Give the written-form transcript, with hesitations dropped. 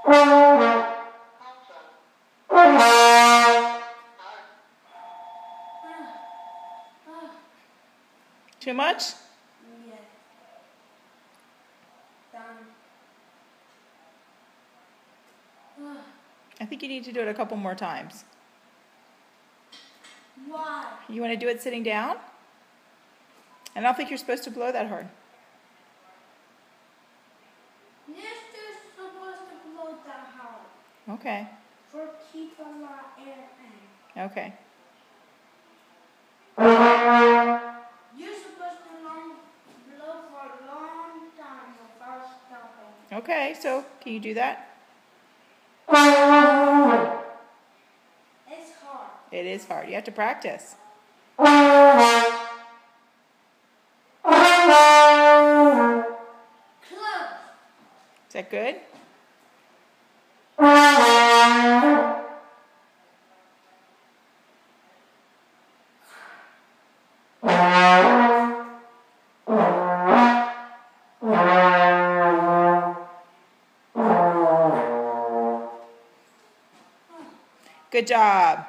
Too much? Yeah. Done. I think you need to do it a couple more times. Why? You want to do it sitting down? I don't think you're supposed to blow that hard. This is supposed to blow that hard. Okay. For keep a lot of air in. Okay. You're supposed to blow for a long time without stopping. Okay, so can you do that? It's hard. It is hard. You have to practice. Close. Is that good? Good job.